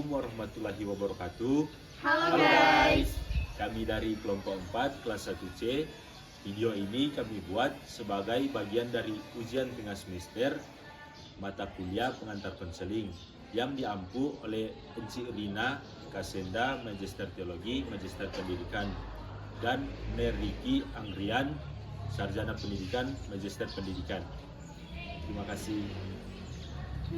Assalamualaikum warahmatullahi wabarakatuh. Halo guys. Kami dari kelompok 4 kelas 1C. Video ini kami buat sebagai bagian dari ujian tengah semester mata kuliah pengantar konseling yang diampu oleh Encik Rina Kasenda, Magister Teologi, Magister Pendidikan, dan Neriki Anggrian, Sarjana Pendidikan, Magister Pendidikan. Terima kasih.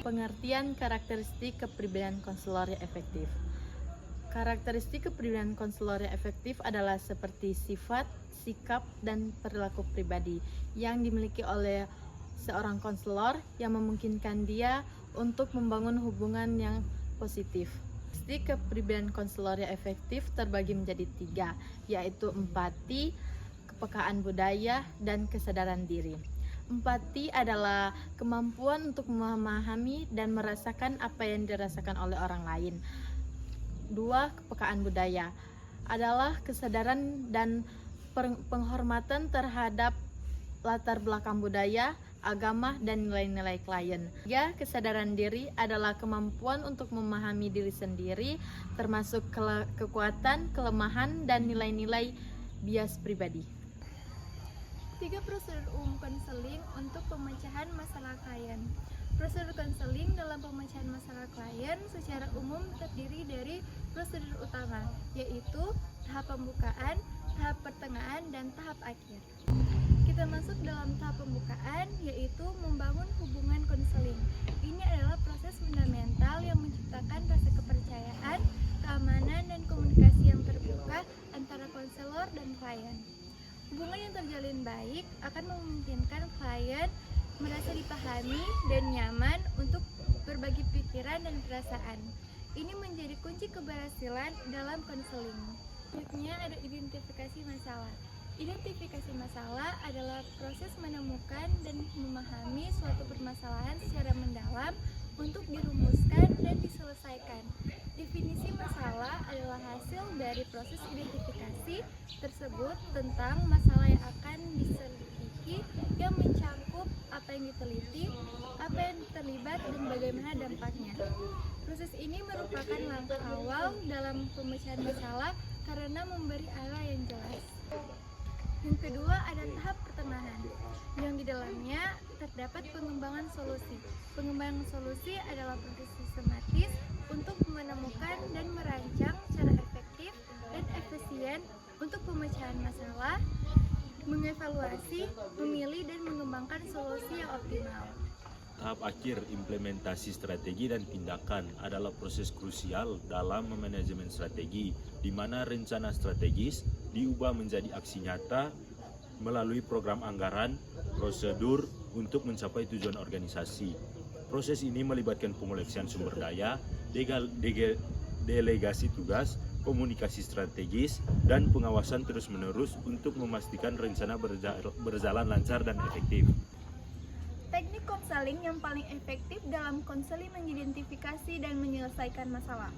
Pengertian karakteristik kepribadian konselor yang efektif. Karakteristik kepribadian konselor yang efektif adalah seperti sifat, sikap, dan perilaku pribadi yang dimiliki oleh seorang konselor yang memungkinkan dia untuk membangun hubungan yang positif. Karakteristik kepribadian konselor yang efektif terbagi menjadi 3, yaitu empati, kepekaan budaya, dan kesadaran diri. Empati adalah kemampuan untuk memahami dan merasakan apa yang dirasakan oleh orang lain. 2. Kepekaan budaya adalah kesadaran dan penghormatan terhadap latar belakang budaya, agama, dan nilai-nilai klien. 3. Kesadaran diri adalah kemampuan untuk memahami diri sendiri, termasuk kekuatan, kelemahan, dan nilai-nilai bias pribadi. 3 prosedur umum konseling untuk pemecahan masalah klien. Prosedur konseling dalam pemecahan masalah klien secara umum terdiri dari prosedur utama, yaitu tahap pembukaan, tahap pertengahan, dan tahap akhir. Kita masuk dalam tahap pembukaan, yaitu membangun hubungan konseling. Ini adalah proses fundamental yang menciptakan rasa kepercayaan, keamanan, dan komunikasi yang terbuka antara konselor dan klien. Hubungan yang terjalin baik akan memungkinkan klien merasa dipahami dan nyaman untuk berbagi pikiran dan perasaan. Ini menjadi kunci keberhasilan dalam konseling. Selanjutnya ada identifikasi masalah. Identifikasi masalah adalah proses menemukan dan memahami suatu permasalahan secara mendalam untuk dirumuskan dan diselesaikan. Definisi masalah adalah hasil dari proses identifikasi tersebut tentang masalah yang akan diselidiki, yang mencakup apa yang diteliti, apa yang terlibat, dan bagaimana dampaknya. Proses ini merupakan langkah awal dalam pemecahan masalah karena memberi arah yang jelas. Yang kedua ada tahap pertengahan, yang di dalamnya terdapat pengembangan solusi. Pengembangan solusi adalah proses sistematis untuk menemukan dan merancang cara efektif dan efisien untuk pemecahan masalah, mengevaluasi, memilih, dan mengembangkan solusi yang optimal. Tahap akhir implementasi strategi dan tindakan adalah proses krusial dalam manajemen strategi, di mana rencana strategis diubah menjadi aksi nyata melalui program anggaran, prosedur untuk mencapai tujuan organisasi. Proses ini melibatkan pengoleksian sumber daya, delegasi tugas, komunikasi strategis, dan pengawasan terus-menerus untuk memastikan rencana berjalan lancar dan efektif. Teknik konseling yang paling efektif dalam konseling mengidentifikasi dan menyelesaikan masalah.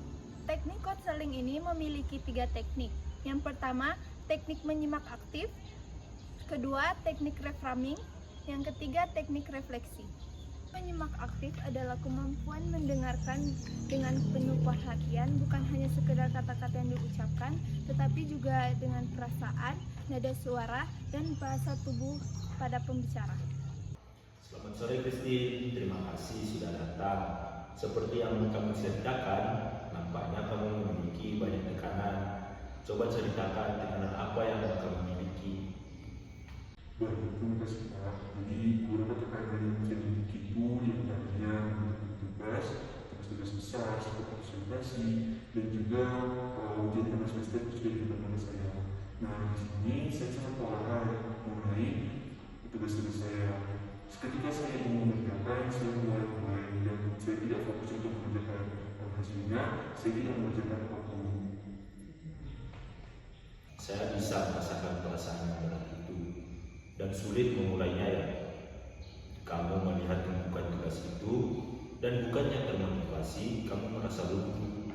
Teknik konseling ini memiliki 3 teknik. Yang pertama, teknik menyimak aktif. Kedua, teknik reframing. Yang ketiga, teknik refleksi. Menyimak aktif adalah kemampuan mendengarkan dengan penuh perhatian, bukan hanya sekedar kata-kata yang diucapkan, tetapi juga dengan perasaan, nada suara, dan bahasa tubuh pada pembicara. Selamat sore Christine, terima kasih sudah datang. Seperti yang kamu ceritakan, nampaknya kamu memiliki banyak tekanan. Coba ceritakan tekanan apa yang kamu miliki. Baik, terima kasih Pak. Jadi beberapa tekanan yang saya miliki itu yang tadinya tugas besar seperti presentasi dan juga ujian tengah semester itu sudah diberikan oleh saya. Nah, di sini saya sangat kewalahan mengenai tugas-tugas saya. Ketika saya ingin mengerjakan, saya mulai dan saya tidak fokus untuk mengerjakan. Hasilnya, saya tidak mengerjakan apapun. Saya bisa merasakan perasaan yang berat itu dan sulit memulainya ya. Kamu melihat tumpukan tugas itu dan bukannya termotivasi, kamu merasa lumpuh.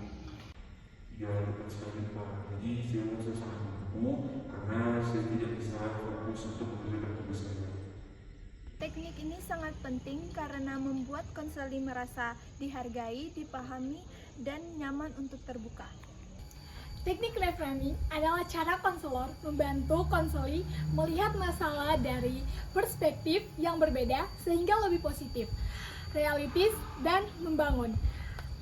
Ya, betul sekali Pak. Jadi saya merasa sangat lumpuh karena saya tidak bisa fokus untuk mengerjakan tugas saya. Teknik ini sangat penting karena membuat konseli merasa dihargai, dipahami, dan nyaman untuk terbuka. Teknik reframing adalah cara konselor membantu konseli melihat masalah dari perspektif yang berbeda sehingga lebih positif, realistis, dan membangun.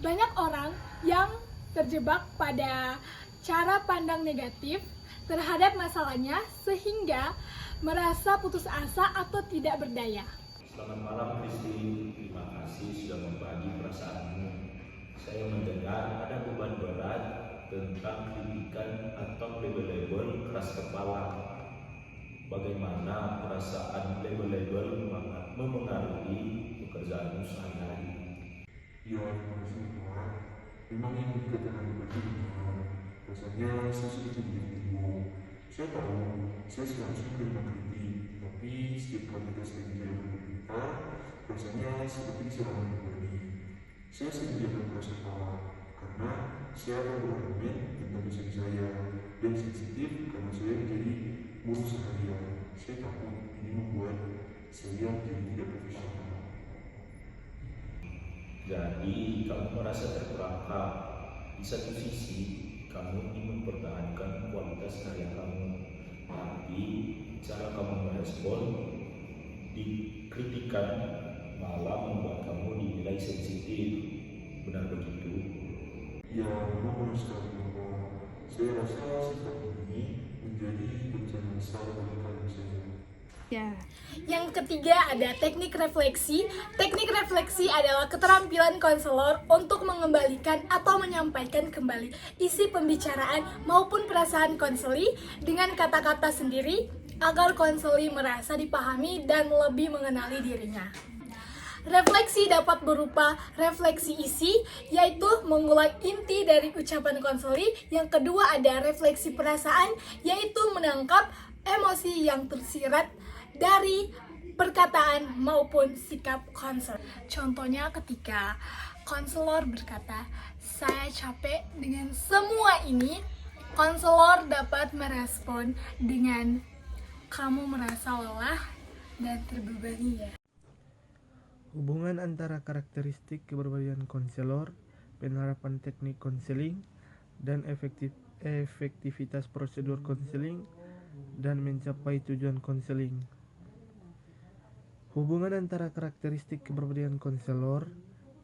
Banyak orang yang terjebak pada cara pandang negatif terhadap masalahnya sehingga merasa putus asa atau tidak berdaya. Selamat malam Kristi, terima kasih sudah membagi perasaanmu. Saya mendengar ada beban berat tentang kritikan atau label-label keras kepala. Bagaimana perasaan label-label memengaruhi pekerjaanmu sehari-hari? Ya, terima kasih Tuhan. Memang yang dikatakan begitu benar. Rasanya saya sudah jadi bingung. Saya tahu, saya seharusnya menerima kritik, tapi setiap kali kita sering tidak berkata, rasanya seperti serangan pribadi. Saya sendiri akan merasa kalah, karena saya akan berargumen tentang desain saya, dan sensitif karena saya menjadi buruh seharian. Saya takut ini membuat saya menjadi tidak profesional. Jadi kamu merasa terperangkap. Di satu sisi kamu ingin mempertahankan kualitas karya kamu, tapi cara kamu merespon dikritikan malah membuat kamu dinilai sensitif. Benar begitu? Ya, memang benar sekali Bapak. Saya rasa sikap ini menjadi bencana besar bagi karir saya. Yang ketiga ada teknik refleksi. Teknik refleksi adalah keterampilan konselor untuk mengembalikan atau menyampaikan kembali isi pembicaraan maupun perasaan konseli dengan kata-kata sendiri agar konseli merasa dipahami dan lebih mengenali dirinya. Refleksi dapat berupa refleksi isi, yaitu mengulang inti dari ucapan konseli. Yang kedua ada refleksi perasaan, yaitu menangkap emosi yang tersirat dari perkataan maupun sikap konselor. Contohnya ketika konselor berkata, "Saya capek dengan semua ini," konselor dapat merespon dengan, "Kamu merasa lelah dan terbebani ya?" Hubungan antara karakteristik kepribadian konselor, penerapan teknik konseling, dan efektivitas prosedur konseling, dan mencapai tujuan konseling. Hubungan antara karakteristik kepribadian konselor,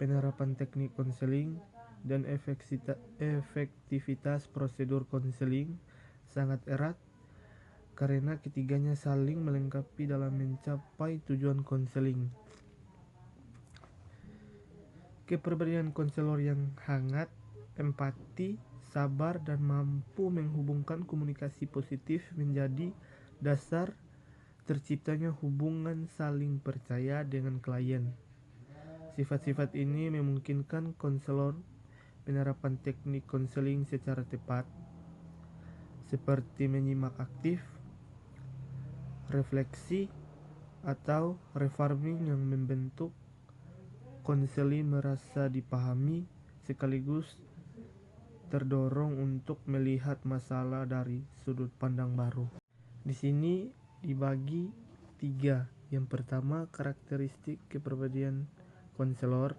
penerapan teknik konseling, dan efektivitas prosedur konseling sangat erat karena ketiganya saling melengkapi dalam mencapai tujuan konseling. Kepribadian konselor yang hangat, empati, sabar, dan mampu menghubungkan komunikasi positif menjadi dasar terciptanya hubungan saling percaya dengan klien. Sifat-sifat ini memungkinkan konselor penerapan teknik konseling secara tepat, seperti menyimak aktif, refleksi, atau reframing yang membentuk konseli merasa dipahami sekaligus terdorong untuk melihat masalah dari sudut pandang baru. Di sini dibagi 3. Yang pertama, karakteristik kepribadian konselor.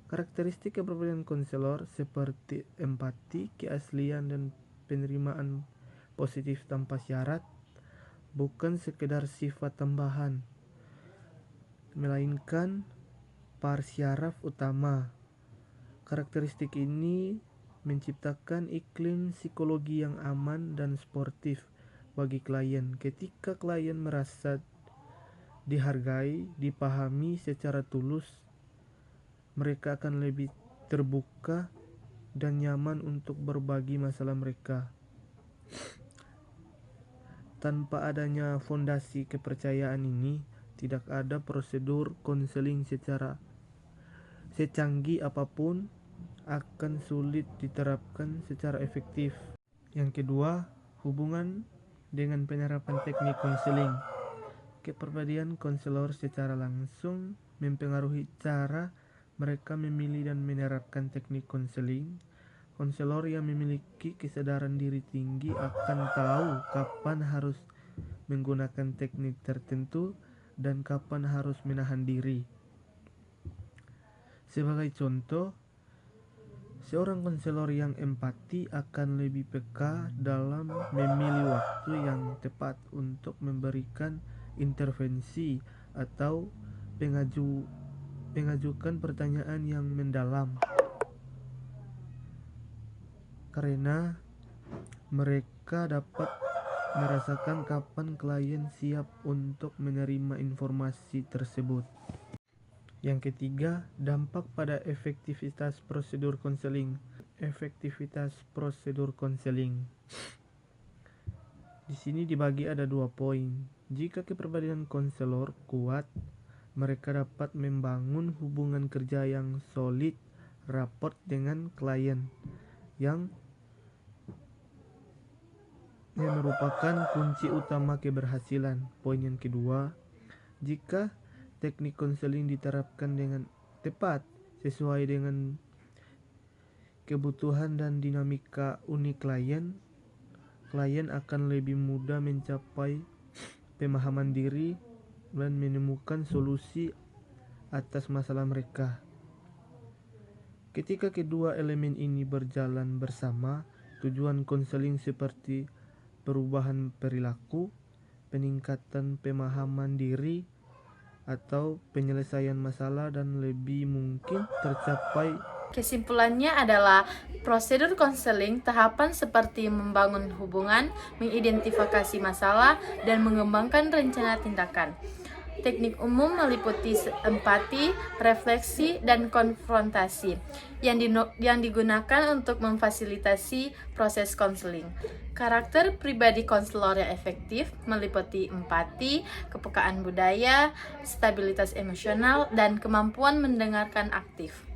Karakteristik kepribadian konselor seperti empati, keaslian, dan penerimaan positif tanpa syarat bukan sekedar sifat tambahan, melainkan parsyaraf utama. Karakteristik ini menciptakan iklim psikologi yang aman dan sportif bagi klien. Ketika klien merasa dihargai, dipahami secara tulus, mereka akan lebih terbuka dan nyaman untuk berbagi masalah mereka. Tanpa adanya fondasi kepercayaan ini, tidak ada prosedur konseling secanggih apapun akan sulit diterapkan secara efektif. Yang kedua, hubungan dengan penerapan teknik konseling. Kepribadian konselor secara langsung mempengaruhi cara mereka memilih dan menerapkan teknik konseling. Konselor yang memiliki kesadaran diri tinggi akan tahu kapan harus menggunakan teknik tertentu dan kapan harus menahan diri. Sebagai contoh, seorang konselor yang empati akan lebih peka dalam memilih waktu yang tepat untuk memberikan intervensi atau mengajukan pertanyaan yang mendalam, karena mereka dapat merasakan kapan klien siap untuk menerima informasi tersebut. Yang ketiga, dampak pada efektivitas prosedur konseling. Efektivitas prosedur konseling. Di sini dibagi ada 2 poin. Jika kepribadian konselor kuat, mereka dapat membangun hubungan kerja yang solid, raport dengan klien, yang merupakan kunci utama keberhasilan. Poin yang kedua, jika teknik konseling diterapkan dengan tepat sesuai dengan kebutuhan dan dinamika unik klien akan lebih mudah mencapai pemahaman diri dan menemukan solusi atas masalah mereka. Ketika kedua elemen ini berjalan bersama, tujuan konseling seperti perubahan perilaku, peningkatan pemahaman diri, atau penyelesaian masalah dan lebih mungkin tercapai. Kesimpulannya adalah prosedur konseling tahapan seperti membangun hubungan, mengidentifikasi masalah, dan mengembangkan rencana tindakan. Teknik umum meliputi empati, refleksi, dan konfrontasi yang digunakan untuk memfasilitasi proses konseling. Karakter pribadi konselor yang efektif meliputi empati, kepekaan budaya, stabilitas emosional, dan kemampuan mendengarkan aktif.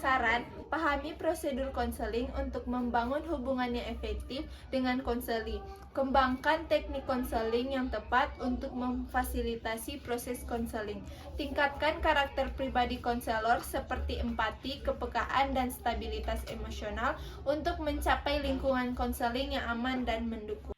Saran, pahami prosedur konseling untuk membangun hubungan yang efektif dengan konseling. Kembangkan teknik konseling yang tepat untuk memfasilitasi proses konseling. Tingkatkan karakter pribadi konselor seperti empati, kepekaan, dan stabilitas emosional untuk mencapai lingkungan konseling yang aman dan mendukung.